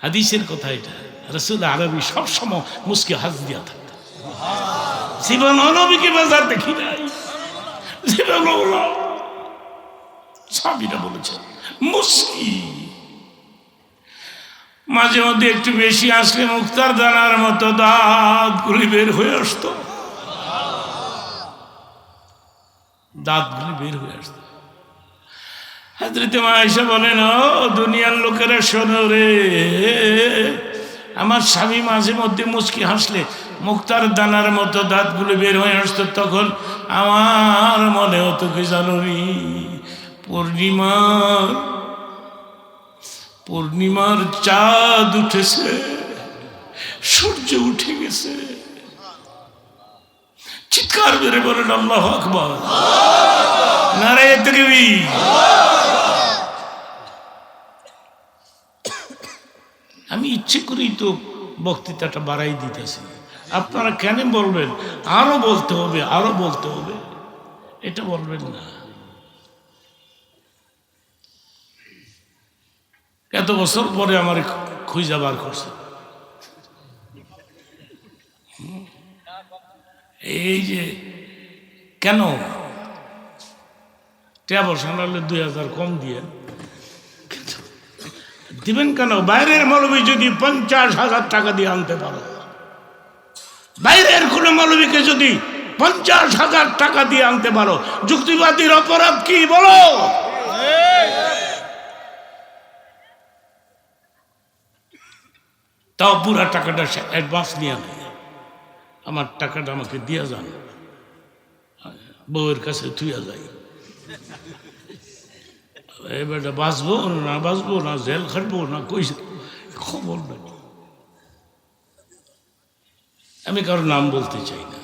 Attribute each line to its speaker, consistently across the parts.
Speaker 1: হাদিসের কথা এটা। রাসূল আরবি সবসময় মুস্কি হাস দিয়া থাকতেন। জীবন নবীকে বাজার দেখি নাই, জীবন সাবিরা বলেছেন মুস্কি। মাঝে মধ্যে একটু বেশি আসলে মুক্তার দানার মতো দাঁতগুলি বের হয়ে আসতো, দাঁতগুলি বের হয়ে আসতো। হযরত আয়েশা বলেন, ও দুনিয়ার লোকেরা শোনো রে, আমার স্বামী মাঝে মধ্যে মুচকি হাসলে মুক্তার দানার মতো দাঁতগুলো বের হয়ে আসতো। তখন আমার মনে হতো কি জানো নি, পূর্ণিমার চাঁদ উঠেছে, সূর্য উঠে গেছে। চিৎকার করে বলেন আল্লাহু আকবার, নারায়ে তাকবীর। আমি ইচ্ছে করেই তো বক্তৃতাটা বাড়াই দিতেছি। আপনারা কেন বলবেন আরো বলতে হবে, আরো বলতে হবে, এটা বলবেন না। এত বছর পরে আমার খুঁজে বার করছে। এই যে কেন বসান 2000 কম দিয়ে দিবেন কেন? বাইরের মৌলবী যদি 50,000 টাকা দিয়ে আনতে পারো, বাইরের কোন মৌলবীকে যদি 50,000 টাকা দিয়ে আনতে পারো, যুক্তিবাদীর অপরাধ কি বলো? তাও পুরা টাকাটা অ্যাডভান্স নিয়ে নেয়, আমার টাকাটা আমাকে দিয়ে যান, বউয়ের কাছে থুইয়া যাই। এবারটা বাঁচবো না জেল খাটবো না কই খবর নাই। আমি কারোর নাম বলতে চাই না।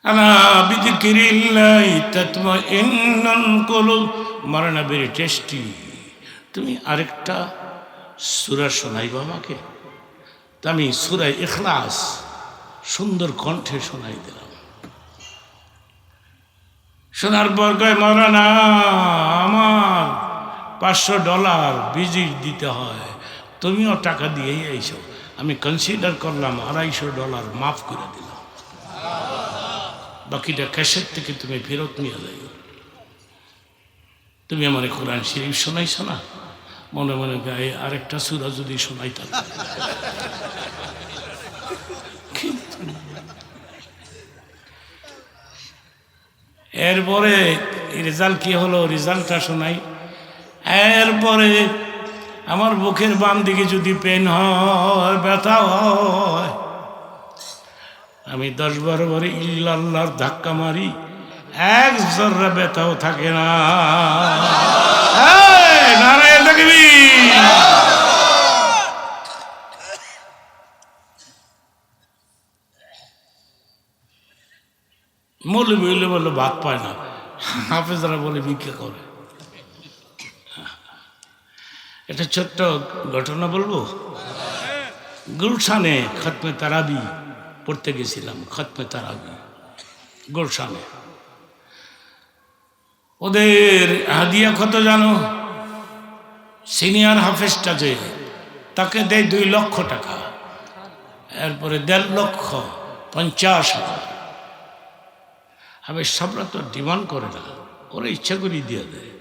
Speaker 1: আনা বিযিকিরিল্লাহি তাতমাইন্নুল কুলুব। মারানা ভেরি টেস্টি। তুমি আরেকটা সূরা শোনাইবা আমাকে? তা আমি সূরা ইখলাস সুন্দর কণ্ঠে শোনাই দিলাম। শোনার পর কয়, মাওলানা আমার $500 ভিজিট দিতে হয়, তুমিও টাকা দিয়েই আইছো। আমি কনসিডার করলাম $250 মাফ করে দিলাম, বাকিটা ক্যাশের থেকে তুমি ফেরত নিয়ে যাই। তুমি আমার কোরআন শরীফ শোনাইছো না, মনে মনে গায়ে আরেকটা সূরা যদি শোনাইতাম। এরপরে রেজাল্ট কি হলো, রেজাল্টটা শোনাই। এরপরে আমার বুকের বাম দিকে যদি পেন হয়, ব্যথা হয়, আমি 10-12 বারে ইল্লাল্লাহর ধাক্কা মারি, এক জররা ব্যথাও থাকে না। নারায়ে তাকবীর। মৌলবী হইলে বলে ভাত পায় না, হাফেজরা বলে ভিক্ষা করে। একটা ছোট্ট ঘটনা বলবো। গুলশানে খতমে তারাবি পড়তে গেছিলাম, খতমে তারাবি গুলশানে। ওদের হাদিয়া কত জানো? সিনিয়র হাফেজটা যে, তাকে দেয় 2 লক্ষ টাকা, এরপরে 1.5 লক্ষ 50,000। হাফেজ সাহেবরা তো ডিমান্ড করে না, ওরা ইচ্ছা করে দিয়ে দেয়।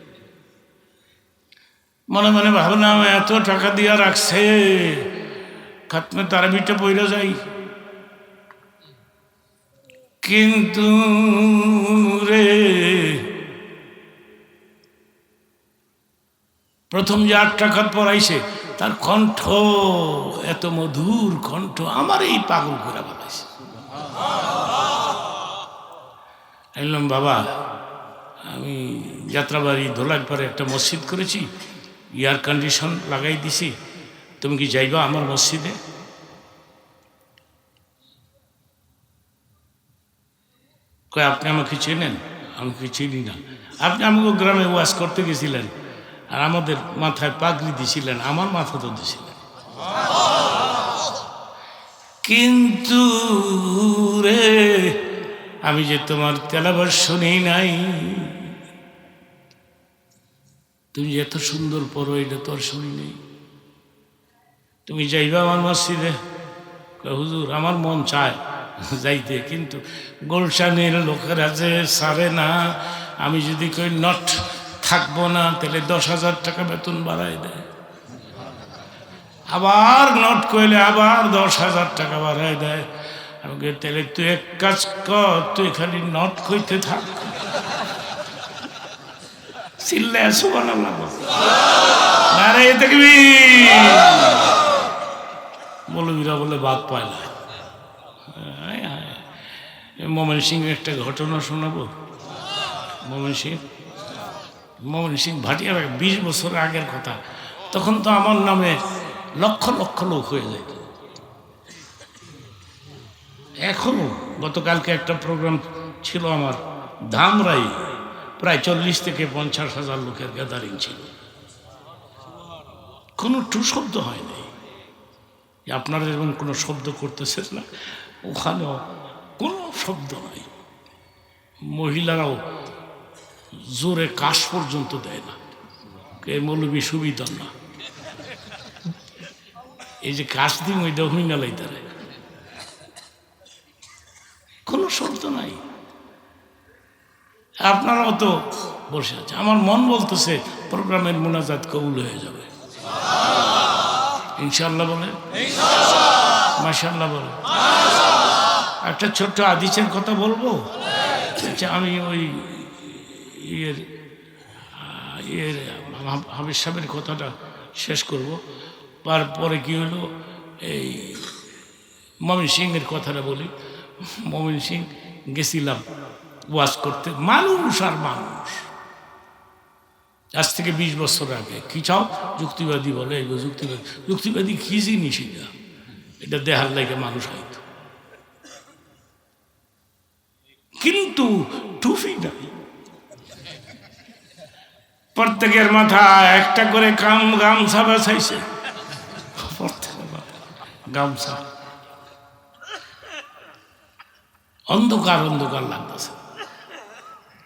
Speaker 1: মনে মনে ভাবলাম এত টাকা দিয়া রাখছে, খতমে তারাবিটা পড়ে যাই। কিন্তু রে, প্রথম যে 8 টাকা পড়াইছে, তার কণ্ঠ এত মধুর কণ্ঠ, আমার এই পাগল করে বলাইছে। বললাম, বাবা আমি যাত্রাবাড়ি ধোলাইপাড়ে একটা মসজিদ করেছি, এয়ার কন্ডিশন লাগাই দিছি, তুমি কি যাইবা আমার মসজিদে? কয়, আপনি আমাকে চেনেন? আমি কি চিনি না। আপনি আমাকে গ্রামে ওয়াজ করতে গেছিলেন, আর আমাদের মাথায় পাগড়ি দিছিলেন, আমার মাথা তো দিছিলেন। কিন্তু রে, আমি যে তোমার তেলাওয়াত শুনি নাই, তুমি যে এত সুন্দর পড়ো এটা তো আর শুনি নেই। তুমি যাইবা আমার মসজিদে? হুজুর আমার মন চায় যাইতে, কিন্তু গুলশানের লোকেরা যে সারে না। আমি যদি কই নট থাকবো না, তাহলে 10,000 টাকা বেতন বাড়াই দেয়। আবার নট কইলে আবার 10,000 টাকা বাড়াই দেয়। আমাকে তাহলে তুই এক কাজ কর, তুই খালি নট কইতে থাক। চিল্লে আসো বানালাম আরে দেখবি মৌলবীরা বলে বাদ পায় না। মোমেন সিং একটা ঘটনা শোনাবো। মোমেন সিং ভাটিয়া 20 বছর আগের কথা। তখন তো আমার নামে লক্ষ লক্ষ লোক হয়ে যায়। এখনো গতকালকে একটা প্রোগ্রাম ছিল আমার ধামরাই, প্রায় 40 থেকে 50,000 লোকের গ্যাদারিং ছিল। কোনো টু শব্দ হয় নাই। আপনারা যেমন কোনো শব্দ করতেছেন না, ওখানেও কোনো শব্দ নাই। মহিলারাও জোরে কাশ পর্যন্ত দেয় না। এ মৌলবী সুবিধা না, এই যে কাশ দিন ওইটা হইনা লাইতারে, কোনো শব্দ নাই। আপনারাও তো বসে আছে। আমার মন বলতেছে প্রোগ্রামের মোনাজাত কবুল হয়ে যাবে ইনশাআল্লাহ। বলে মাশাআল্লাহ বলে। একটা ছোট্ট হাদিসের কথা বলবো। আমি ওই ইয়ের হাবিজ সাহেবের কথাটা শেষ করব। তারপরে কি হলো, এই মমিন সিংয়ের কথাটা বলি। মমিন সিং গেছিলাম ওয়াজ করতে, মানুষ আর মানুষ। আজ থেকে 20 বছর আগে। কি চাও? যুক্তিবাদী বলে। এই যুক্তিবাদী কি জিনিস? এটা দেহার লাগে মানুষ হয়তো, কিন্তু টুপি নাই। প্রত্যেকের মাথায় একটা করে গামছা বাছাইছে, গামছা। অন্ধকার অন্ধকার লাগতেছে,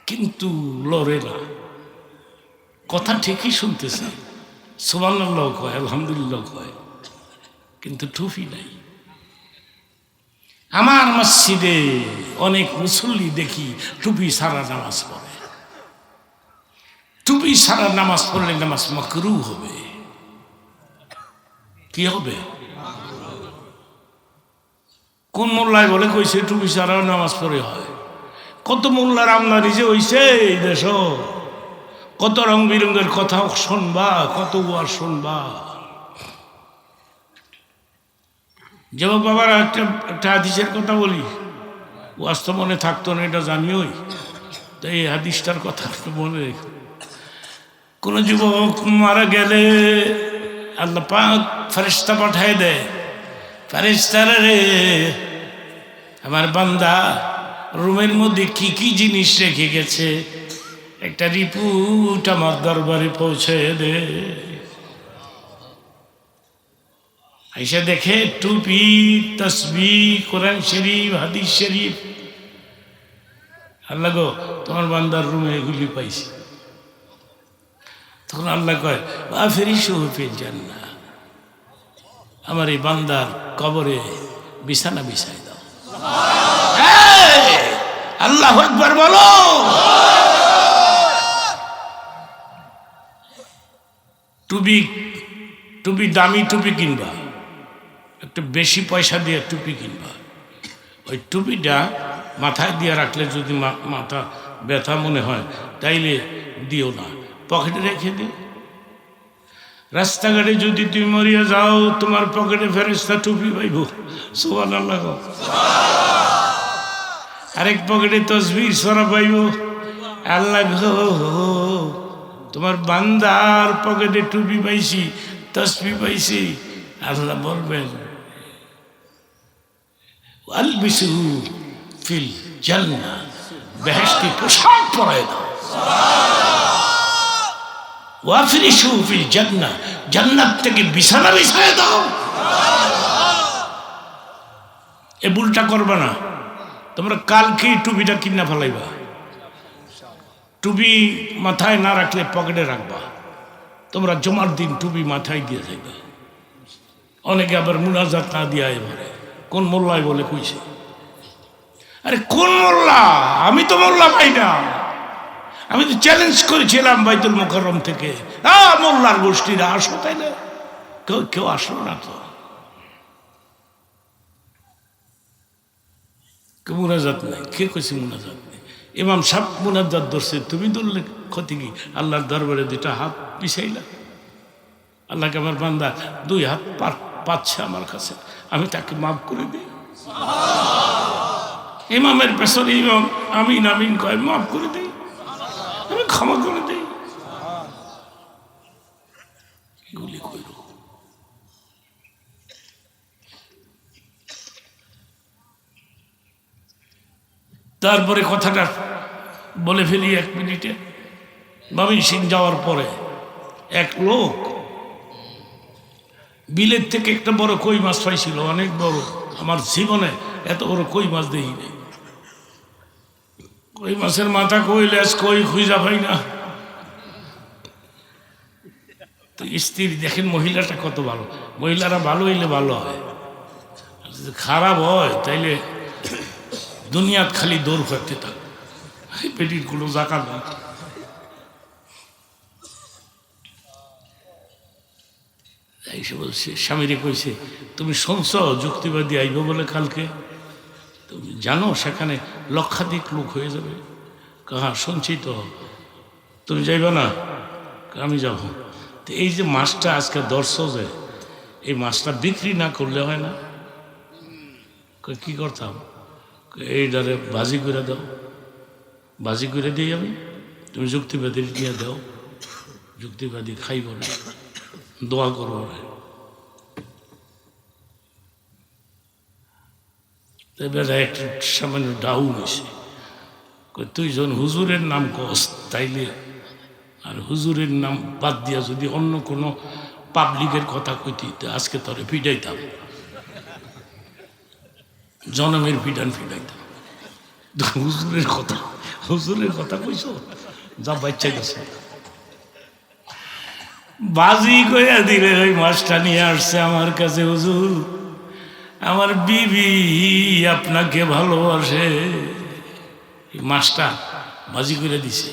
Speaker 1: কিন্তু লড়ে না। কথা ঠিকই শুনতেছে, সুবহানাল্লাহ কয়, আলহামদুলিল্লাহ কয়, কিন্তু টুপি নাই। আমার মসজিদে অনেক মুসল্লি দেখি টুপি ছাড়া নামাজ পড়ে। টুপি ছাড়া নামাজ পড়লে নামাজ মাকরু হবে। কি হবে? কোন মোল্লায় বলে কইছে টুপি ছাড়াও নামাজ পড়ে হয়? কত মোল্লার আমদানি যে হইছে এই দেশ, কত রং বিরঙ্গের কথা শুনবা, কত ওয়াজ শুনবা। যেমন বাবার একটা হাদিসের কথা বলি, ওয়াজ তো মনে থাকতো না, এটা জানিওই। তো এই হাদিসটার কথা একটু মনে রেখো। কোন যুবক মারা গেলে আল্লাহ পাক ফেরেশতা পাঠায় দেয়, ফেরেশতারা রে আমার বান্দা রুমের মধ্যে কি কি জিনিস রেখে গেছে একটা রিপোর্ট আমার দরবারে পৌঁছে দে। আইসা দেখে টুপি, তসবিহ, কোরআন শরীফ, হাদিস শরীফ। আল্লাহ গো, তোমার বান্দার রুমে এগুলি পাইছি। তখন আল্লাহ কয় ওয়াফিরিশু ফিল জান্নাহ, আমার এই বান্দার কবরে বিছানা বিছাই দাও। আল্লাহু আকবার বলো। টুপি দামি টুপি কিনবা, একটু বেশি পয়সা দিয়ে টুপি কিনবা। ওই টুপিটা মাথায় দিয়ে রাখলে যদি মাথা ব্যথা মনে হয় তাইলে দিও না, পকেটে রেখে দিও। রাস্তাঘাটে যদি তুমি মরিয়া যাও, তোমার পকেটে ফেরেশতা টুপি পাইব। সুবহানাল্লাহ। আরেক পকেটে তসবিহ সরা পাইব। আল্লাহ গো, তোমার বান্দার পকেটে টুপি পাইছি, তসবিহ পাইছি। আল্লাহ বলবেন আলবিসুহু ফিল জান্নাহ, বেহেশতি পোশাক পরায় দাও। ওয়াফিরিশু ফিল জান্নাহ, জান্নাত থেকে বিছানা বিছায় দাও। এ ভুলটা করবা না। তোমরা কালকেই টুপিটা কিনা ফেলাইবা। টুপি মাথায় না রাখলে পকেটে রাখবা। তোমরা জমার দিন টুপি মাথায় দিয়ে যাইবে। অনেকে আবার মুনাজাত না দিয়া এবারে কোন মোল্লায় বলে কইছে। আরে কোন মোল্লা? আমি তো মোল্লা পাই না। আমি তো চ্যালেঞ্জ করেছিলাম বাইতুল মুকাররম থেকে, মোল্লার গোষ্ঠীরা আসো, তাই না? কেউ আসলো না তো। মুনাজাত নাই, কে কইছে মুনাজাত নেই? ইমাম সাহেব মুনাজাত ধরছে, তুমি ধরলে ক্ষতি কি? আল্লাহর দরবারে দুইটা হাত পিছাইলা। আল্লাহকে আমার বান্দা 2 হাত পাচ্ছে আমার কাছে, আমি তাকে মাফ করে দিই। ইমামের পেছনে ইমাম আমিন আমিন কয়, মাফ করে দিই, আমি ক্ষমা করে দিই। এগুলি কইল। তারপরে কথাটা বলে ফেলি 1 মিনিটে। ময়মনসিংহ যাওয়ার পরে এক লোক বিলের থেকে একটা বড় কই মাছ পাইছিল, অনেক বড়। আমার জীবনে এত বড় কই মাছ দেখিনি। কই মাছের মাথা কই, লেজ কই, খুঁজা পাই না। তো স্ত্রী দেখেন মহিলাটা কত ভালো। মহিলারা ভালো হইলে ভালো হয়, যদি খারাপ হয় তাইলে দুনিয়াত খালি দৌড় করতে থাক, পেটির কোনো জায়গা নেই। এসে বলছে, স্বামীরে কইছে, তুমি শুনছ যুক্তিবাদী আইব বলে কালকে? তুমি জানো সেখানে লক্ষাধিক লোক হয়ে যাবে? হ্যাঁ শুনছি তো। তুমি যাইবে না? আমি যাব। তো এই যে মাছটা আজকে ধরছ, যে এই মাছটা বিক্রি না করলে হয় না? কি করতাম? এই ধরে ভাজি করে দাও। ভাজি করে দিই আমি, তুমি যুক্তিবাদী নিয়ে দাও, যুক্তিবাদী খাইব না, দোয়া করবো না। এবারে একটা সামান্য ডাউন হয়েছে, তুই যখন হুজুরের নাম কস তাইলে, আর হুজুরের নাম বাদ দিয়া যদি অন্য কোনো পাবলিকের কথা কইতি, আজকে তোরে পিটাইতাম, জনমের ফিডাইতাম। হুজুরের কথা কইস, যা বাচ্চা গেছে। বাজি কইয়া দিলে ওই মাছটা নিয়ে আসছে আমার কাছে। হুজুর, আমার বিবি আপনাকে ভালোবাসে, এই মাছটা বাজি করে দিছে,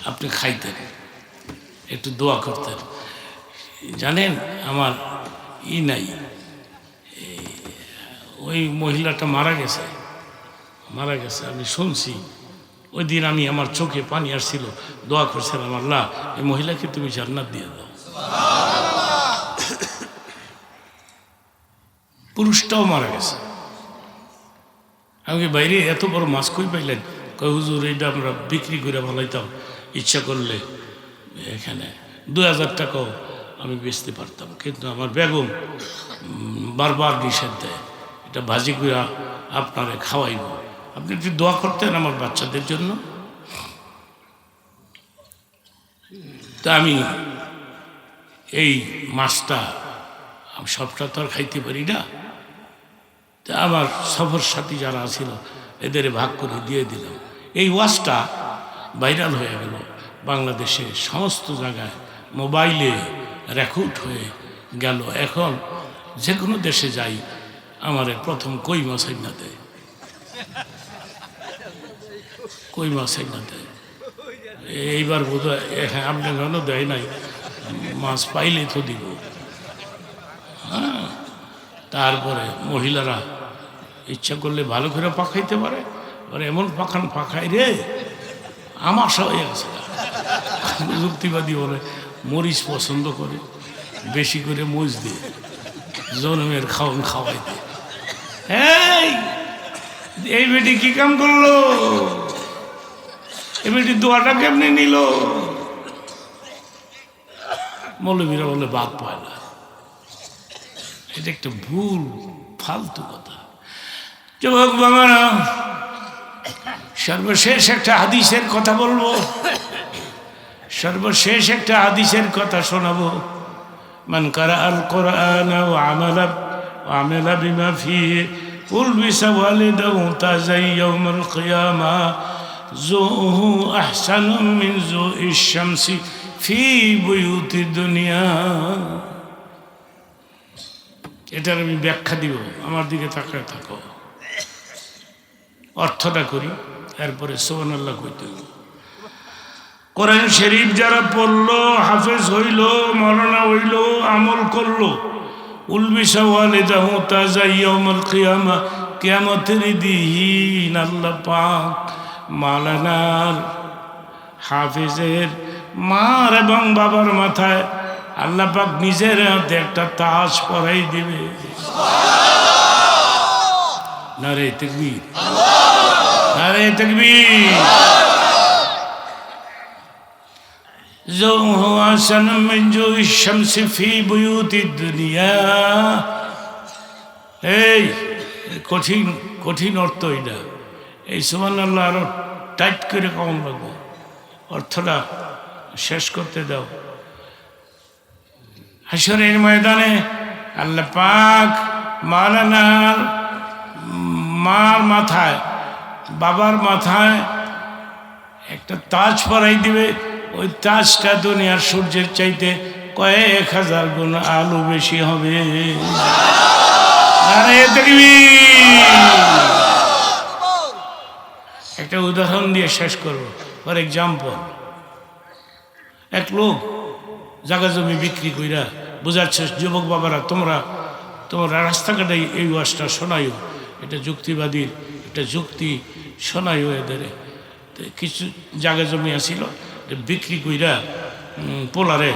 Speaker 1: আপনি খাইতেন, একটু দোয়া করতেন। জানেন আমার নাই, ওই মহিলাটা মারা গেছে। আমি শুনছি। ওই দিন আমি, আমার চোখে পানি আসছিল, দোয়া করছিলাম, আল্লাহ এই মহিলাকে তুমি জান্নাত দিয়ে দাও। পুরুষটাও মারা গেছে। আমাকে বাইরে এত বড় মাছ কই পাইলেন? কয় হুজুর, এইটা আমরা বিক্রি করে ভালাইতাম, ইচ্ছা করলে এখানে 2000 টাকাও আমি বেচতে পারতাম, কিন্তু আমার বেগম বারবার নিষেধ দেয়, এটা ভাজি করে আপনারে খাওয়াইব, আপনি একটু দোয়া করতেন আমার বাচ্চাদের জন্য। তা আমি এই মাছটা সবটা তো আর খাইতে পারি না, তা আমার সফর সাথী যারা ছিল এদের ভাগ করে দিয়ে দিলাম। এই ওয়াজটা ভাইরাল হয়ে গেল বাংলাদেশে, সমস্ত জায়গায় মোবাইলে রেকর্ড হয়ে গেল। এখন যে কোনো দেশে যাই আমার প্রথম কই মাছ না দেয়, কই মাছ না দেয়। এইবার বোধ হয়, হ্যাঁ আপনার কেন দেয় নাই, মাছ পাইলে তো দিব। হ্যাঁ, তারপরে মহিলারা ইচ্ছা করলে ভালো করে পাকাইতে পারে, আর এমন পাখাই রে আমাশা হয়ে গেছে। যুক্তিবাদী বলে মরিচ পছন্দ করে, বেশি করে মরিচ দিয়ে জনমের খাওয়াই দিয়ে। এই বেটি কি কাম করলো? এই বেটি দোয়াটা কেমনি নিল? মৌলবীরা বলে বাদ পায় না। এটা একটা ভুল ফালতু কথা। যুবক বাবারা, সর্বশেষ একটা হাদিসের কথা বলবো, সর্বশেষ একটা হাদিসের কথা শোনাবো। মান কারা আল কোরআন ওয়া আমালা বিমা ফিহি উলবিসা ওয়ালিদাহু তাজাই ইয়াউমাল কিয়ামা যুহু আহসানু মিন যুইশ শামসি ফি বুয়ুতি দুনিয়া। এটার আমি ব্যাখ্যা দিব, আমার দিকে তাকায় থাকো, অর্থটা করি, এরপরে সুবহানাল্লাহ কইতে হবে। কোরআন শরীফ যারা পড়লো, হাফেজ হইল, মৌলানা হইল, আমল করলো, উলবিসা ওয়ালিদাহু তাজা ইয়াউমুল কিয়ামা, কিয়ামতের দিন আল্লাহ পাক মাওলানার, হাফেজের মার এবং বাবার মাথায় আল্লাহ পাক নিজের হাতে একটা তাজ পরাই দিবে। নারে তাকবীর, নারে তাকবীর। زوه أحسن من جو الشمس في بيوت الدنيا। এই কঠিন কঠিন অর্থ এটা, এই সুবহানাল্লাহ আরো টাইট করে কম লাগবে, অর্থটা শেষ করতে দাও। হাসরের ময়দানে আল্লাহ পাক মাওলানার মার মাথায়, বাবার মাথায় একটা তাজ পরাই দিবে। ওই তাজটা দুনিয়ার সূর্যের চাইতে কয়েক হাজার গুণ আলো বেশি হবে। একটা উদাহরণ দিয়ে শেষ করবো। ফর এক্সাম্পল, এক লোক জায়গা জমি বিক্রি কইরা, বোঝাচ্ছে যুবক বাবারা, তোমরা রাস্তাঘাটে এই ওয়াজটা শোনাইও, এটা যুক্তিবাদীর একটা যুক্তি শোনাইও এদের। কিছু জায়গা জমি আসিল, বিক্রি কইরা পোলারে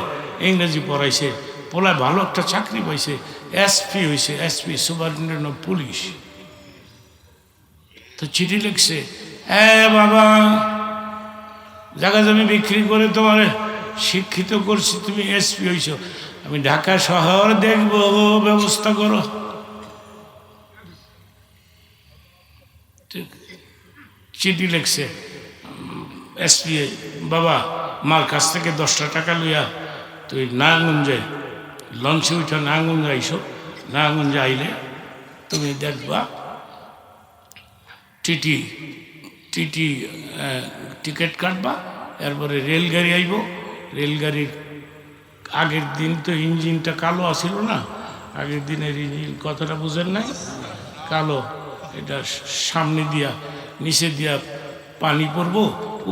Speaker 1: ইংরেজি পড়াইছে, পোলায় ভালো একটা চাকরি পাইছে, এসপি হয়েছে, এসপি সুপারিনটেন্ডেন্ট অফ পুলিশ। তো চিঠি লিখছে, বাবা জায়গা জমি বিক্রি করে তোমার শিক্ষিত করছি, তুমি এসপি হয়েছ, আমি ঢাকা শহর দেখবো, ব্যবস্থা করো। চিঠি লিখছে এসপি, বাবা মার কাছ থেকে 10টা টাকা লইয়া তুই নারায়ণগঞ্জে লঞ্চে উঠে নারায়ণগঞ্জে আইসো, নারায়ণগঞ্জে আইলে তুমি দেখবা টিকিট কাটবা, এরপরে রেলগাড়ি আইব, রেলগাড়ির আগের দিন তো ইঞ্জিনটা কালো আসিল না, আগের দিনের ইঞ্জিন কথাটা বুঝেন নাই, কালো, এটা সামনে দিয়া নিচে দিয়া পানি পড়বো,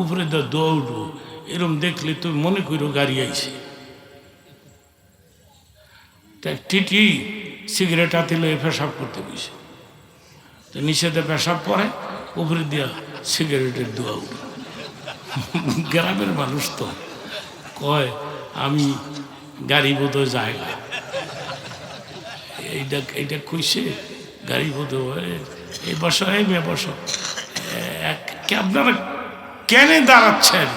Speaker 1: উপরে দা দোয়া উঠবো, এরম দেখলে তুমি মনে করো গাড়ি আইছে। টিটি সিগারেট হাতে লয়ে পেশাব করতে গেছে, তো নিচেতে পেশাব পরে, উপরে দিয়া সিগারেটের দোয়া উঠে। গ্রামের মানুষ তো কয় আমি গাড়ি বোধ জায়গা, এইটা কইছে গাড়ি বোধ, এই বছর এই মেয়ে বছর আপনারা কেন দাঁড়াচ্ছেন,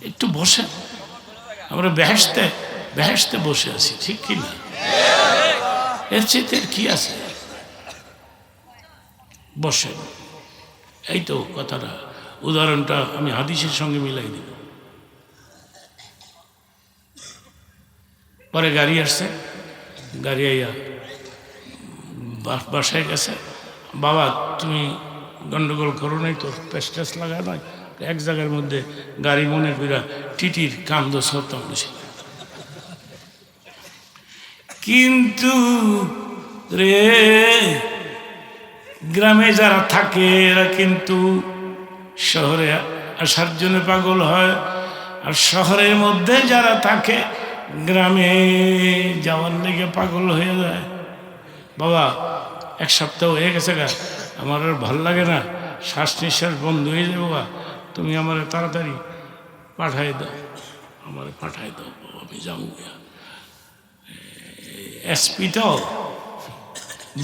Speaker 1: একটু বসেন, আমরা বেহেশতে বসে আছি, ঠিক কিনা? এর চেয়ে কি আছে, বসেন। এই তো কথাটা, উদাহরণটা আমি হাদিসের সঙ্গে মিলাই দিব। পরে গাড়ি আসছে, গাড়ি আইয়া বাসায় গেছে, বাবা তুমি গন্ডগোল করো নাই তো, পেস্টাস লাগা নয়, এক জায়গার মধ্যে গাড়ি মনে কইরা টিটির কান্দ সরতাম বেশি। কিন্তু রে গ্রামে যারা থাকে এরা কিন্তু শহরে আসার জন্য পাগল হয়, আর শহরের মধ্যে যারা থাকে গ্রামে যাওয়ার লেগে পাগল হয়ে যায়। বাবা এক সপ্তাহ হয়ে গেছে গা, আমার আর ভাল লাগে না, শ্বাস নিঃশ্বাস বন্ধ হয়ে যাবো গা, তুমি আমার তাড়াতাড়ি পাঠাই দাও, আমার পাঠাই দাও, আমি যাবো। এসপি তো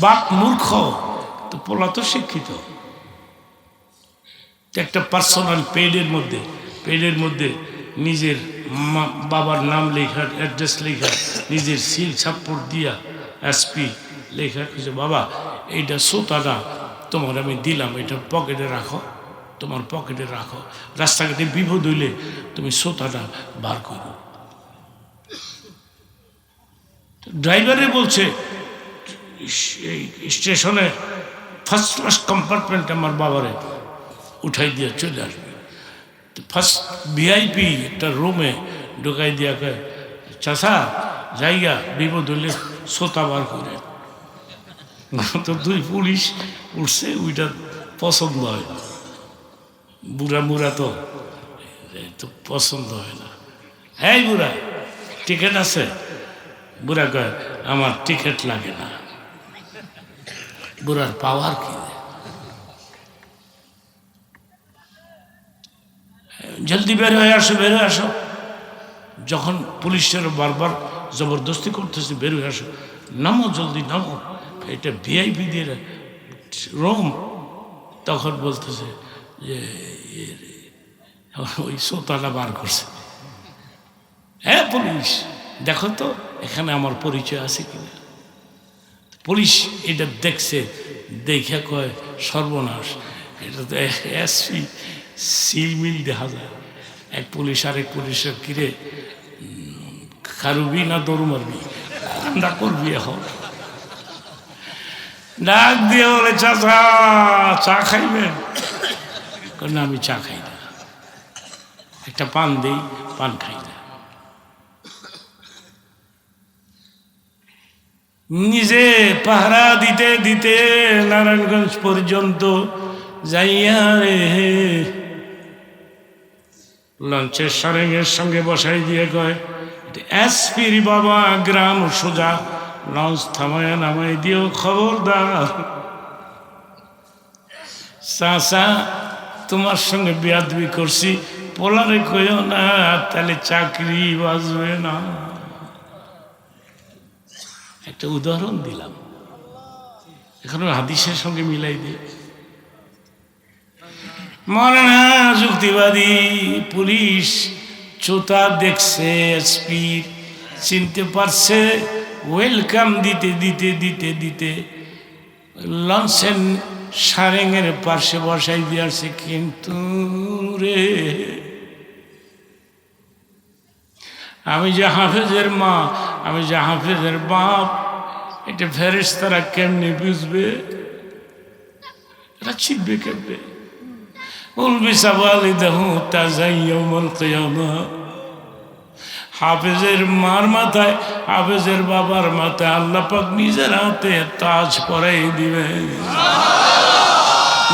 Speaker 1: বাপ মূর্খ, তো পোলা তো শিক্ষিত। একটা পার্সোনাল পেডের মধ্যে নিজের বাবার নাম লেখা, অ্যাড্রেস লেখা, নিজের সিল ছাপ্পড় দিয়া এসপি লেখা, কিছু বাবা এইটা সোতাটা তোমার আমি দিলাম, এটা পকেটে রাখো, তোমার পকেটে রাখো, রাস্তাঘাটে বিপদ হইলে তুমি সোতাটা বার করো। ড্রাইভারে বলছে স্টেশনে ফার্স্ট ক্লাস কম্পার্টমেন্ট আমার বাবারে উঠাই দিয়ে চলে আসবে। ফার্স্ট ভিআইপি একটা রুমে ঢুকাই দিয়া কয়, চাষা জায়গা বিপদ হইলে শ্রোতা বার করে। তো দুই পুলিশ উঠছে, ওইটা পছন্দ হয় না, বুড়া মুড়া তো পছন্দ হয় না। এই বুড়া টিকিট আছে? বুড়া কয়, আমার টিকিট লাগে না। বুড়ার পাওয়ার কি, জলদি বের হয়ে আসো, বের হয়ে আসো। যখন পুলিশের বারবার জবরদস্তি করতেছে বের হয়ে আসো, নামো জলদি নামো, এটা ভিআইপি দিয়ে রুম। তখন বলতেছে যে ওই শ্রোতাটা বার করছে। হ্যাঁ পুলিশ, দেখো তো এখানে আমার পরিচয় আছে কিনা। পুলিশ এটা দেখছে, দেখে কয় সর্বনাশ, এটা তো এসপি সিলমিল দেখা যায়। এক পুলিশ আরেক পুলিশের কিরে খারুবি না দৌড় মারবি, কোনটা করবি এখন? ডাক দিয়ে বলে, চাচা চা খাইবেন? না আমি চা খাই না, একটা পান দেই, পান খাই না। নিজে পাহারা দিতে দিতে নারায়ণগঞ্জ পর্যন্ত যাইয়া রে লঞ্চের সারেঙের সঙ্গে বসাই দিয়ে কয়, এসপির বাবা গ্রাম সোজা, লঞ্চ থামায় নামাই দিও খবরদার। চাচা তোমার সঙ্গে বেয়াদবি করছি, পোলারে কইও না, তাহলে চাকরি বাঁচবে না। একটা উদাহরণ দিলাম, এখানে হাদিসের সঙ্গে মিলাই দিই। মরানা যুক্তিবাদী পুলিশ চোতা দেখছে, এসপি চিনতে পারছে, ওয়েলকাম দিতে দিতে দিতে দিতে লঞ্চের সারেঙের পাশে বসাই দিয়েছে। কিন্তু রে আমি যে হাফেজের মা, আমি যে হাফেজের বাপ, এটা ফেরেশতারা কেমনে বুঝবে? এটা চিনবে কেমনে? হাফেজের মার মাথায়, হাফেজের বাবার মাথায় আল্লাহ পাক নিজের হাতে তাজ পরাই দিবে।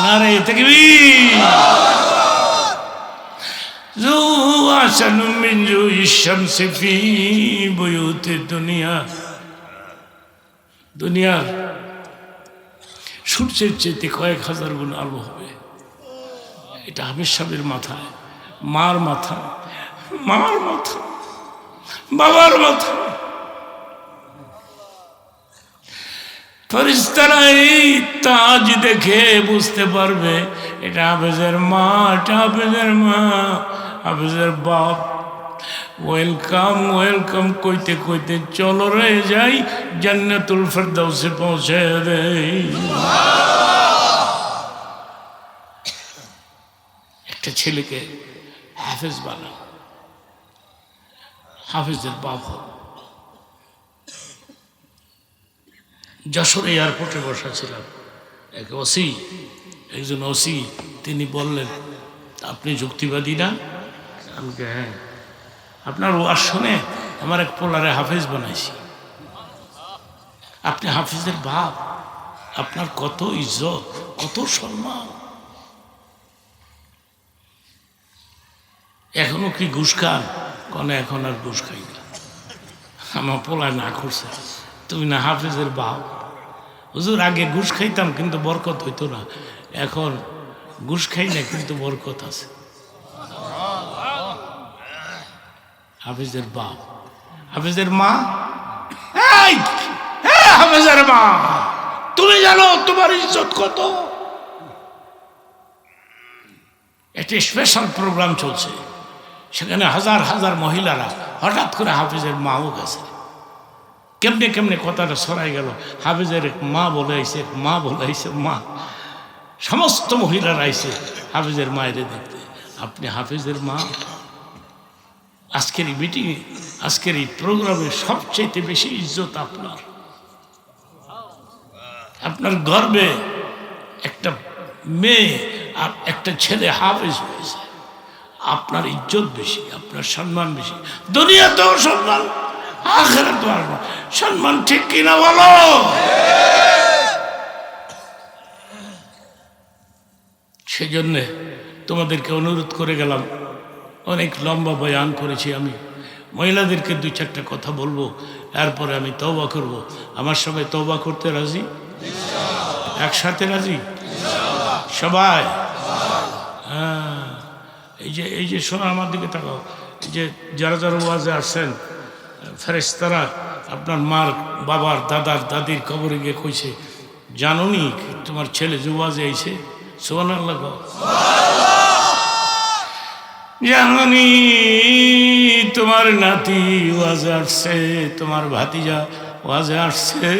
Speaker 1: নারে তাকবীর। দুনিয়ার সূর্যের চেয়ে কয়েক হাজার গুণ আলো হবে। এটা হাফেজ সাহেবের মাথায়, মার মাথায়, মার মাথায়, বাবার মাথায়। ফেরেশতারা এই তাজ দেখে বুঝতে পারবে এটা হাফেজের মা, এটা হাফেজের মা, হাফেজের বাপ। ওয়েলকাম ওয়েলকাম কইতে কইতে চলো রে যাই, জান্নাতুল ফেরদাউসে পৌঁছে দেই। একটা ছেলেকে হাফেজ বানান, হাফেজের বাপ হোক। যশোর এয়ারপোর্টে বসা ছিলাম, একজন ওসি, তিনি বললেন, আপনি যুক্তিবাদী না? আমাকে হ্যাঁ। আপনার ওয়াজ শুনে আমার এক পোলারে হাফেজ বানাইছি। আপনি হাফেজের বাপ, আপনার কত ইজ্জত, কত সম্মান। এখনো কি ঘুষ খান? কনে এখন আর ঘুষ খাই না। আমার পোলায় না করছে, তুমি না হাফেজের বাপ। হুজুর আগে ঘুষ খাইতাম কিন্তু বরকত হইতো না, এখন ঘুষ খাই না কিন্তু বরকত আছে। হাফেজের বাপ, হাফেজের মা, হাফেজের মা, তুমি জানো তোমার ইজ্জত কত? একটা স্পেশাল প্রোগ্রাম চলছে, সেখানে হাজার হাজার মহিলারা, হঠাৎ করে হাফেজের মাও গেছে। কেমনে কেমনে কথাটা ছড়াই গেল, হাফেজের মা বলে আইছে, মা বলে আইছে, মা। সমস্ত মহিলারা আইছে হাফেজের মায়ের দেখতে। আপনি হাফেজের মা। আজকের এই মিটিংয়ে, আজকের এই প্রোগ্রামে সবচেয়ে বেশি ইজ্জত আপনার। আপনার গর্বে একটা মেয়ে আর একটা ছেলে হাফেজ হয়েছে, আপনার ইজ্জত বেশি, আপনার সম্মান বেশি। দুনিয়াতেও সম্মান, আখিরাতেও সম্মান। ঠিক কিনা বলো? সেজন্যে তোমাদেরকে অনুরোধ করে গেলাম। অনেক লম্বা বয়ান করেছি আমি। মহিলাদেরকে 2-4টা কথা বলবো, এরপরে আমি তওবা করব। আমার সবাই তওবা করতে রাজি? একসাথে রাজি সবাই? হ্যাঁ। এই যে শোনো, আমার দিকে তাকাও। এই যে যারা যারা ওয়াজে আসছেন, ফেরেশতারা আপনার মার, বাবার, দাদার, দাদির কবরে গিয়ে কইছে, জানোনি তোমার ছেলে যে ওয়াজে আইছে? সুবহানাল্লাহ। জানোনি তোমার নাতি ওয়াজে আসছে, তোমার ভাতিজা ওয়াজে আসছে?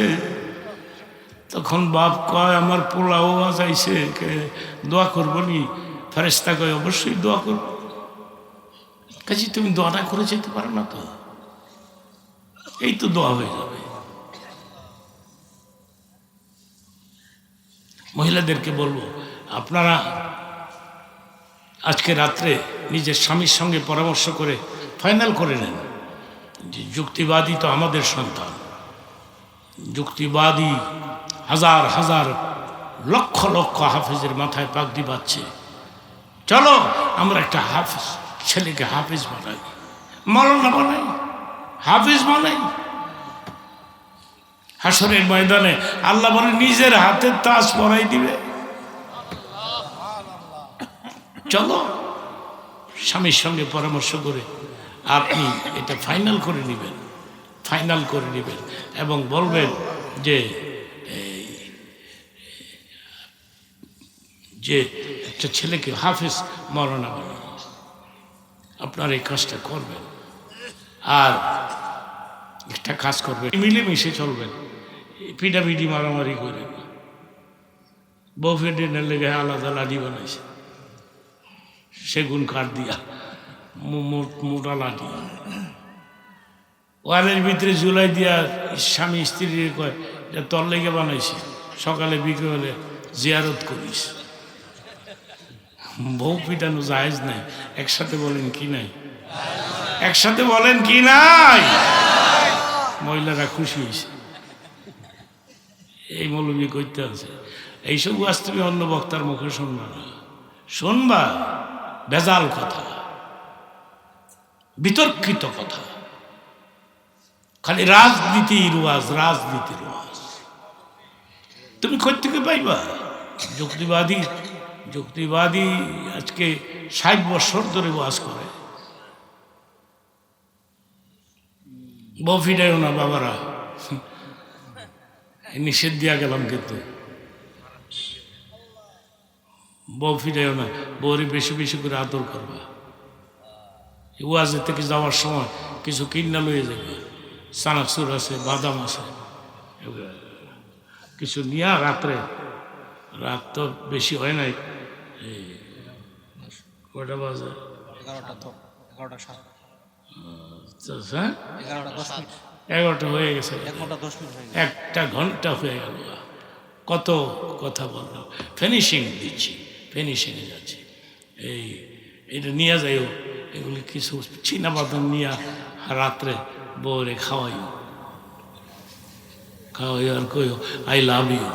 Speaker 1: তখন বাপ কয়, আমার পোলা ওয়াজ আইছে, দোয়া করবো নি? ফেরেশতা কয়, অবশ্যই দোয়া করবো। কাজে তুমি দোয়াটা করে যেতে পারো না তো? এই তো দোয়া হয়ে যাবে। মহিলাদেরকে বলবো, আপনারা আজকে রাত্রে নিজের স্বামীর সঙ্গে পরামর্শ করে ফাইনাল করে নেন যে যুক্তিবাদী তো আমাদের সন্তান। যুক্তিবাদী হাজার হাজার লক্ষ লক্ষ হাফেজের মাথায় পাগড়ি বাঁধছে। চলো আমরা একটা হাফেজ ছেলেকে হাফেজ বানাই, মৌলানা বানাই, হাফেজ বানাই। হাসরের ময়দানে আল্লাহ বলে নিজের হাতের তাজ পরাই দিবে। চলো স্বামীর সঙ্গে পরামর্শ করে আপনি এটা ফাইনাল করে নেবেন, ফাইনাল করে নেবেন এবং বলবেন যে যে একটা ছেলেকে হাফেজ মৌলানা বানানো। আপনার এই কাজটা করবেন। আর একটা কাজ করবেন, মিলেমিশে চলবেন, পিটাপিটি মারামারি করে। বউ ফেডেনের লেগে আলাদা লাঠি বানাইছে, সেগুন কাঠ দিয়া মোটা লাঠি। ওয়ালের ভিতরে ঝুলাই দিয়া স্বামী স্ত্রীর কয়, এটা তোর লেগে বানাইছি, সকালে বিকেলে জিয়ারত করিস। বউ পিটানো জায়েজ নাই। একসাথে বলেন কি নাই? একসাথে বলেন কি নাই? মহিলারা খুশি হয়েছে। এই মৌলবি করতে আছে। এইসব ওয়াজ তুমি অন্য বক্তার মুখে শুনবা না, শুনবা ভেজাল কথা, বিতর্কিত কথা, খালি রাজনীতির ওয়াজ, রাজনীতির ওয়াজ। তুমি কই থেকে পাইবা? যুক্তিবাদী আজকে 60 বছর ধরে ওয়াজ করে। বউ ফিরাইও না বাবারা, নিষেধ দিয়া গেলাম, কিন্তু বউ ফিরাইও না। বউরে বেশি বেশি করে আদর করবা। ওয়াজের থেকে যাওয়ার সময় কিছু কিনা লইয়ে যাবে, চানাচুর আছে, বাদাম আছে, কিছু নিয়া রাত্রে, রাত তো বেশি হয় নাই, কয়টা বাজে? 11টা হয়ে গেছে, 1 ঘন্টা হয়ে গেল। কত কথা বললাম, ফিনিশিং দিচ্ছি, ফিনিশিংয়ে যাচ্ছি। এটা নিয়ে যাইও, এগুলি কিছু চিনা বাদাম নিয়ে রাত্রে বউরে খাওয়াইও আর কইও আই লাভ ইউ।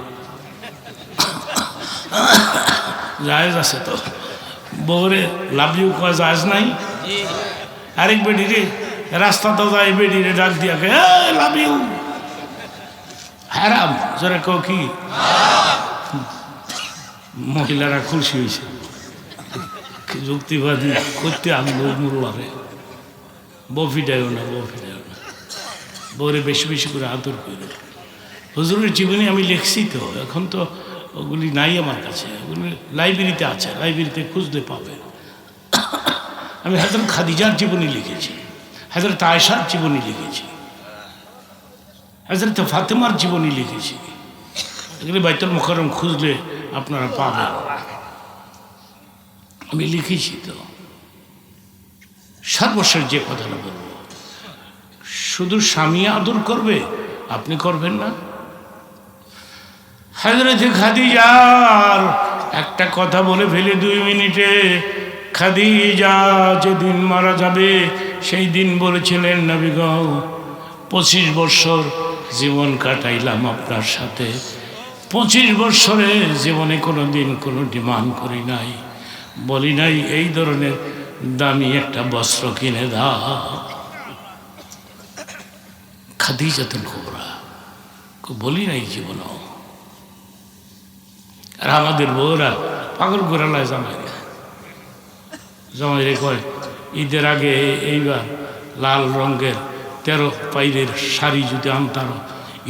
Speaker 1: জায়েজ আছে তো? বউরে লাভ ইউ কয় জায়েজ নাই? আরেক বেডি রে রাস্তাতে যায়, বেডি রে ডাক দিয়া কে লাভ ইউ, হারাম। জোরে কও কি? মহিলারা খুশি হয়েছে। যুক্তিবাদী করতে আমি মোল্লারে, বউ ফিটাইও না, বউ ফিটাইও না, বউরে বেশি বেশি করে আদর করে। হুজুরের জীবনী আমি লিখছি তো, এখন তো ওগুলি নাই আমার কাছে, ওগুলি লাইব্রেরিতে আছে, লাইব্রেরিতে খুঁজলে পাবে। আমি হযরত খাদিজার জীবনী লিখেছি, হযরত আয়েশার জীবনী লিখেছি, হযরত ফাতেমার জীবনী লিখেছি। এগুলি বাইতুল মুকাররম খুঁজলে আপনারা পাবেন, আমি লিখেছি তো। সর্বশেষ যে কথাটা বলবো, শুধু স্বামী আদর করবে, আপনি করবেন না? হযরত খাদিজার একটা কথা বলে ফেলে 2 মিনিটে, খাদিজা যেদিন মারা যাবে সেই দিন বলেছিলেন, নবী গো 25 বছর জীবন কাটাইলাম আপনার সাথে, 25 বছরে জীবনে কোনো দিন কোনো ডিমান্ড করি নাই, বলি নাই এই ধরনের দামি একটা বস্ত্র কিনে দাও। খাদিজাতুল কুবরা বলি নাই জীবনও। আর আমাদের বউরা পাগল করে লাই জামাইরে কয় ঈদের আগে এইবার লাল রঙের 13 পাইরের শাড়ি যদি আনতার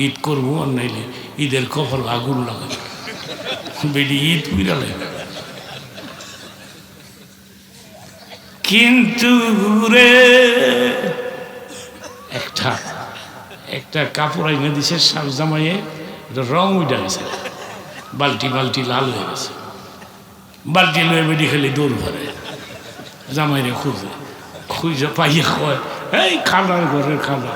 Speaker 1: ঈদ করবো, আর নাইলে ঈদের কপাল আগুন লাগে বেডি ঈদ বিড়ালে। কিন্তু রে একটা কাপড় আইনে দিছে সার জামাইয়ে, রং উঠে গেছে, বালতি বালতি লাল হয়ে গেছে, বালতি লয়ে বেডি খেলে দৌড় ভরে জামাইরে খুঁজে পাইয়ে কয় এই খালার ঘরের খালা।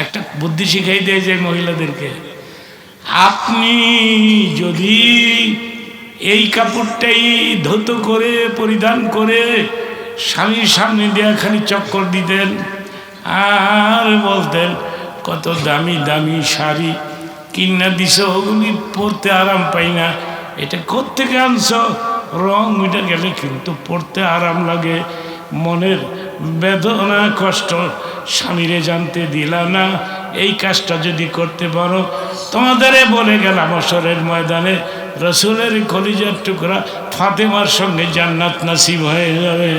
Speaker 1: একটা বুদ্ধি শিখাই দেয় যে মহিলাদেরকে, আপনি যদি এই কাপড়টাই ধৌত করে পরিধান করে স্বামীর সামনে দেয়া খালি চক্কর দিতেন আর বলতেন কত দামি দামি শাড়ি কিনা দিছ, ওগুলি পরতে আরাম পাই না, এটা কোত্থেকে আনছ, রং উঠে গেলে কিন্তু পড়তে আরাম লাগে, মনের বেদনা কষ্ট স্বামীরে জানতে দিলা না, এই কাজটা যদি করতে পারো তোমাদের বলে গেলাম আসরের ময়দানে রসুলের কলিজার টুকরা ফাতেমার সঙ্গে জান্নাত নসিব হয়ে যাবে।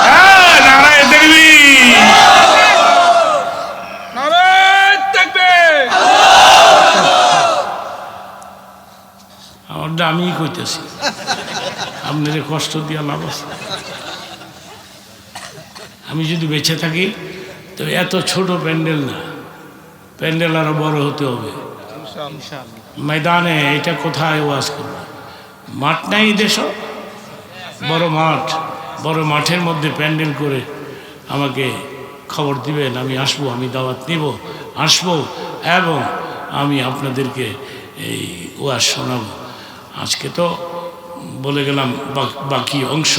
Speaker 1: নারায়ে তাকবীর, নারায়ে তাকবীর। আমারটা আমিই কইতেছি, আপনাদের কষ্ট দিয়া লাভ আছে। আমি যদি বেঁচে থাকি তো এত ছোট প্যান্ডেল না, প্যান্ডেল আরো বড় হতে হবে ময়দানে। এটা কোথায় ওয়াজ করবো, মাঠ নাই দেশ, বড় মাঠ, বড় মাঠের মধ্যে প্যান্ডেল করে আমাকে খবর দিবেন, আমি আসবো, আমি দাওয়াত নিব, আসবো এবং আমি আপনাদেরকে এই ওয়াজ শোনাবো। আজকে তো বলে গেলাম বাকি অংশ,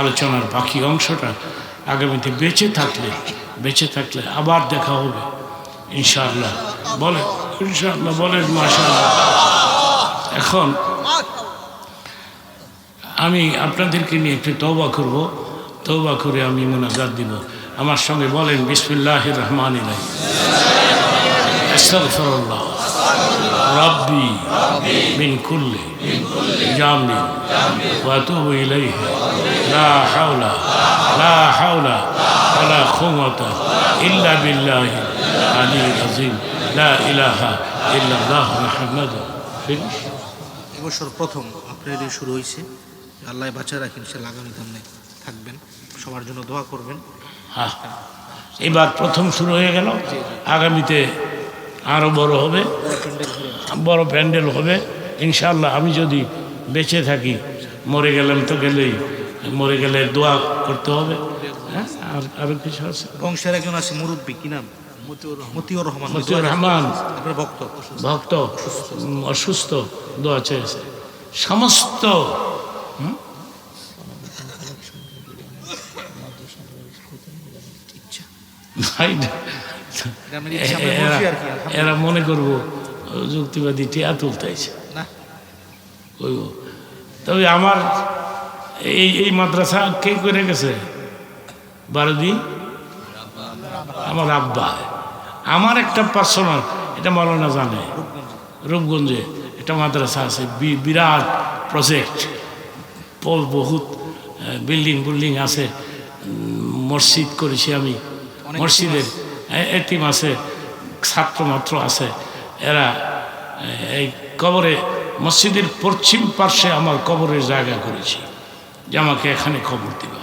Speaker 1: আলোচনার বাকি অংশটা আগামীতে বেঁচে থাকলে আবার দেখা হবে ইনশাআল্লাহ। বলে ইনশাআল্লাহ, বলেন মাশাআল্লাহ। এখন আমি আপনাদেরকে নিয়ে একটু তওবা করব, তওবা করে আমি মুনাজাত দিব। আমার সঙ্গে বলেন বিসমিল্লাহির রহমানির রহিম। আস্তাগফিরুল্লাহ রাব্বি মিন কুল্লি জামবি ওয়া আতুবু ইলাইহি লা হাওলা ওয়ালা কুওয়াতা ইল্লা বিল্লাহিল আলিয়্যিল আযীম লা ইলাহা ইল্লাল্লাহ মুহাম্মাদুর রাসূলুল্লাহ।
Speaker 2: এবছর প্রথম আপনাদের শুরু হয়েছে, আল্লাহ বাঁচা রাখেন, সে আগামী দিনে থাকবেন, সবার জন্য দোয়া করবেন।
Speaker 1: হ্যাঁ, এবার প্রথম শুরু হয়ে গেল, আগামীতে আরও বড় হবে, বড় প্যান্ডেল হবে ইনশাআল্লাহ। আমি যদি বেঁচে থাকি, মরে গেলাম তো গেলেই, মরে গেলে দোয়া করতে হবে। হ্যাঁ, আর আরও কিছু আছে।
Speaker 2: বংশের একজন আছে মুরব্বী, কি নাম? মতিউর রহমান। আপনার ভক্ত
Speaker 1: অসুস্থ, দোয়া চেয়েছে সমস্ত। এরা মনে করবো যুক্তিবাদী টিয়া তুলতেছে, তবে আমার এই মাদ্রাসা কে করে গেছে 12 দিন, আমার আব্বা। আমার একটা পার্সোনাল, এটা মাওলানা জানে, রূপগঞ্জে একটা মাদ্রাসা আছে, বিরাট প্রজেক্ট, বহুত বিল্ডিং আছে, মসজিদ করেছি আমি, মসজিদের এতিম আছে, ছাত্র মাত্র আছে। এরা এই কবরে, মসজিদের পশ্চিম পার্শ্বে আমার কবরের জায়গা করেছি যে আমাকে এখানে কবর দিবা।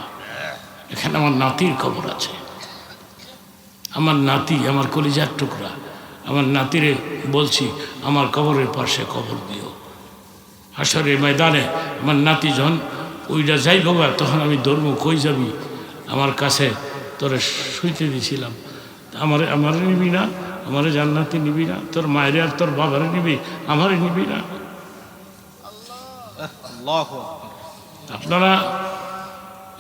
Speaker 1: এখানে আমার নাতির কবর আছে, আমার নাতি, আমার কলিজার টুকরা, আমার নাতিরে বলছি আমার কবরের পাশে কবর দিও। হাসরের ময়দানে আমার নাতি যখন ওইটা যাই বাবা, তখন আমি ধর্ম কই যাবি, আমার কাছে তোরে শুইতে দিয়েছিলাম, আমারে নিবি না, আমারে জান্নাতে নিবি না, তোর মায়ের আর তোর বাবারে নিবি, আমারে নিবি না।
Speaker 2: আল্লাহু আকবার।
Speaker 1: আপনারা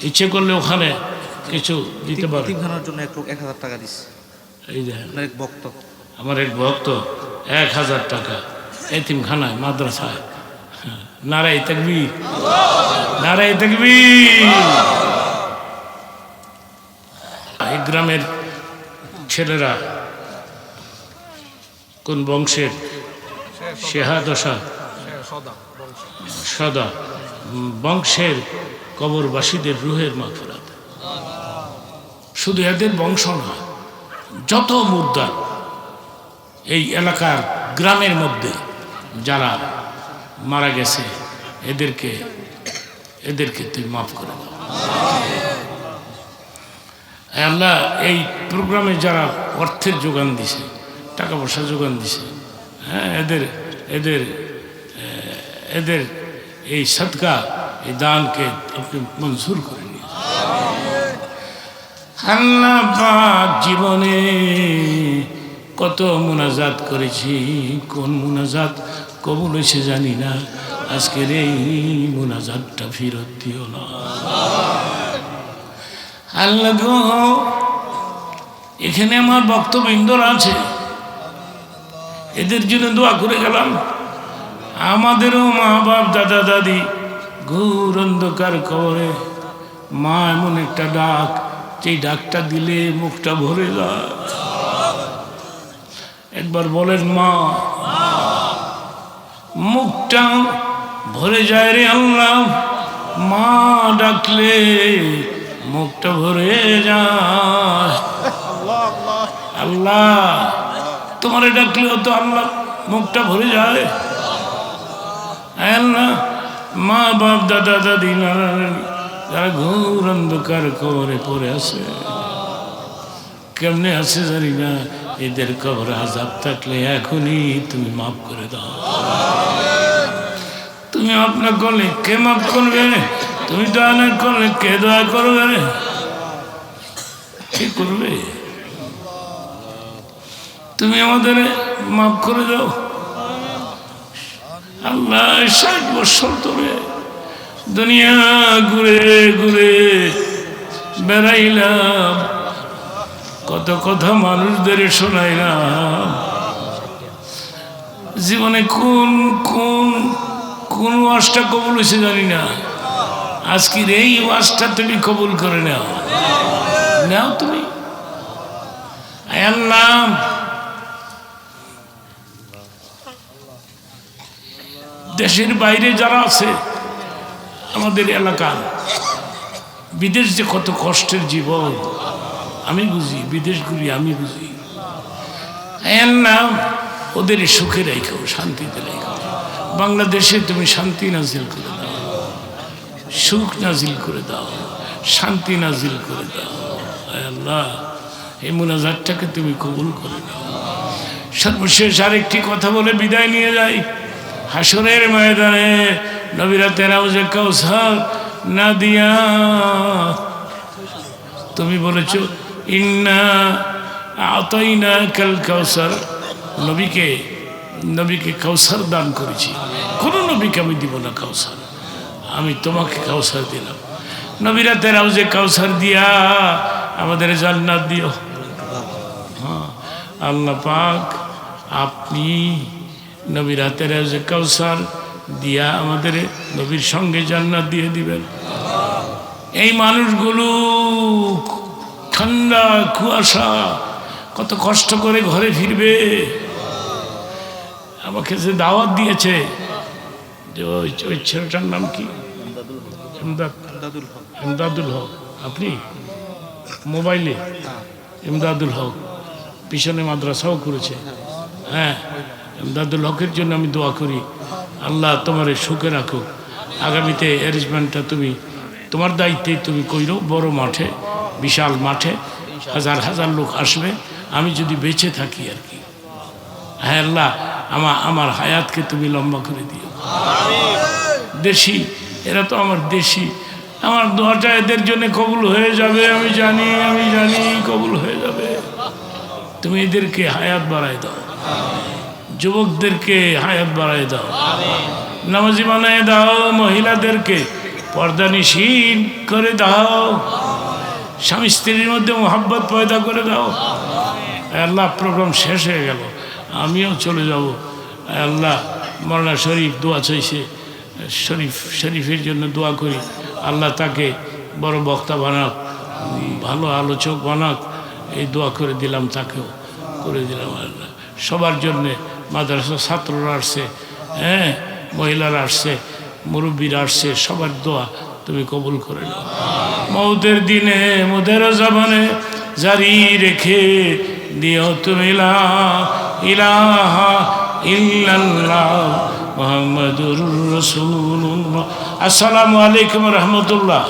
Speaker 1: ইচ্ছে করলে ওখানে কিছু দিতে পারেন।
Speaker 2: এতিমখানার জন্য এক লোক 1000 টাকা দিচ্ছে,
Speaker 1: এই দেখেন
Speaker 2: আপনার এক ভক্ত।
Speaker 1: আমার এক ভক্ত 1000 টাকা এতিমখানায় মাদ্রাসায়। নারাই তাকবীর, নারাই তাকবীর। এই গ্রামের ছেলেরা কোন বংশের? শেহাদশা সদা বংশের কবরবাসীদের রুহের মাগফিরাত। শুধু এদের বংশ না, যত মুর্দা এই এলাকার গ্রামের মধ্যে যারা মারা গেছে এদেরকে তুই মাফ করে দাও আল্লাহ। এই প্রোগ্রামে যারা অর্থের যোগান দিছে, টাকা পয়সা যোগান দিছে, হ্যাঁ, এদের এদের এই সদকা, এই দানকে আপনি মঞ্জুর করে নিয়ে আল্লাহ পাক। জীবনে কত মুনাজাত করেছি, কোন মুনাজাত কবুল হয়েছে জানি না, আজকের এই মুনাজাতটা ফিরত দিও না আল্লাহ গো। এখানে আমার বক্তবৃন্দরা আছে, এদের জন্য দোয়া করে গেলাম। আমাদেরও মা বাপ দাদা দাদি ঘোর অন্ধকার কবরে, মা এমন একটা ডাক, যেই ডাকটা দিলে মুখটা ভরে যায়। একবার বলেন মা, মুখটা ভরে যায় রে আল্লাহ। মা ডাকলে মুখটা ভরে যায়। আল্লাহ তোমারে ডাকলেও তো আল্লাহ মুখটা ভরে যায়। আল্লাহ মা বাপ দাদা দাদি নানা নানি যারা ঘোর অন্ধকার কবরে পড়ে আছে, কেমনে আছে জানি না, এদের কবরে আযাব থাকলে এখনই তুমি মাফ করে দাও। তুমি আপনার করলে কে মাফ করবে? তুমি দয়া না করলে কে দয়া করবে? কে করবে? তুমি আমাদের মাফ করে দাও আল্লাহ। 60 বছর ধরে দুনিয়া ঘুরে ঘুরে বেড়াইলাম, কত কথা মানুষদের শোনাইলাম। জীবনে কোন কোন কোন ওয়াজটা কবুল হয়েছে জানি না, আজকের এই ওয়াজটা তুমি কবুল করে নাও, নাও তুমি। আল্লাহ দেশের বাইরে যারা আছে, আমাদের এলাকার, বিদেশ যে কত কষ্টের জীবন আমি বুঝি, বিদেশ ঘুরি আমি বুঝি। আল্লাহ ওদের সুখে রেখো, শান্তিতে রেখো। বাংলাদেশে তুমি শান্তি নাজিল করে দাও, সুখ নাজিল করে দাও, শান্তি নাজিল করে দাও। আল্লাহ এই মুনাজাতটাকে তুমি কবুল করে দাও। সর্বশেষ আরেকটি কথা বলে বিদায় নিয়ে যাই। হাসরের ময়দানে নবীরা তেরাউজে কাউসার না দিয়া তুমি বলেছ ইন্না আতাইনা কাল কাউসার, নবীকে কাউসার দান করেছি। কোনো নবীকে আমি দিব না কাউসার, আমি তোমাকে কাউসার দিলাম। নবীরা তেরাউজে কাউসার দিয়া আমাদের জান্নাত দিও। হ্যাঁ আল্লাহ পাক আপনি নবীরা তেরাউজে কাউসার দিয়া আমাদের নবীর সঙ্গে জান্নাত দিয়ে দিবেন। এই মানুষগুলো ঠান্ডা কুয়াশা কত কষ্ট করে ঘরে ফিরবে। আমাকে যে দাওয়াত দিয়েছে, যে ওই ছেলেটার নাম কি, ইমদাদুল হক, আপনি মোবাইলে ইমদাদুল হক পিছনে মাদ্রাসাও করেছে। হ্যাঁ ইমদাদুল হকের জন্য আমি দোয়া করি, আল্লাহ তোমার সুখে রাখুক। আগামীতে অ্যারেঞ্জমেন্টটা তুমি তোমার দায়িত্বে তুমি কইরো, বড় মাঠে, বিশাল মাঠে, হাজার হাজার লোক আসবে, আমি যদি বেঁচে থাকি আর কি। হ্যাঁ আল্লাহ আমার হায়াতকে তুমি লম্বা করে দিও। দেশি, এরা তো আমার দেশি, আমার দোয়াটা এদের জন্য কবুল হয়ে যাবে, আমি জানি কবুল হয়ে যাবে। তুমি এদেরকে হায়াত বাড়ায় দাও, যুবকদেরকে হায়াত বাড়ায় দাও। নামাজি বানায় দাও, মহিলাদেরকে পর্দানিশীল করে দাও, স্বামী স্ত্রীর মধ্যে মোহাব্বত পয়দা করে দাও। আল্লাহ প্রোগ্রাম শেষ হয়ে গেল, আমিও চলে যাব। আল্লাহ মৌলানা শরীফ দোয়া চাইছে, শরীফের জন্য দোয়া করি, আল্লাহ তাকে বড় বক্তা বানাক, ভালো আলোচক বানাক, এই দোয়া করে দিলাম, তাকেও করে দিলাম। আল্লাহ সবার জন্যে, মাদ্রাসা ছাত্ররা আসছে, হ্যাঁ, মহিলারা আসছে, মুরব্বীরা আসছে, সবার দোয়া তুমি কবুল করে নাও। মৌতের দিনে মোদের জবানে জারি রেখে দিও তুমি লা ইলাহা ইল্লাল্লাহ মুহাম্মাদুর রাসূলুল্লাহ। আসসালামু আলাইকুম রহমতুল্লাহ।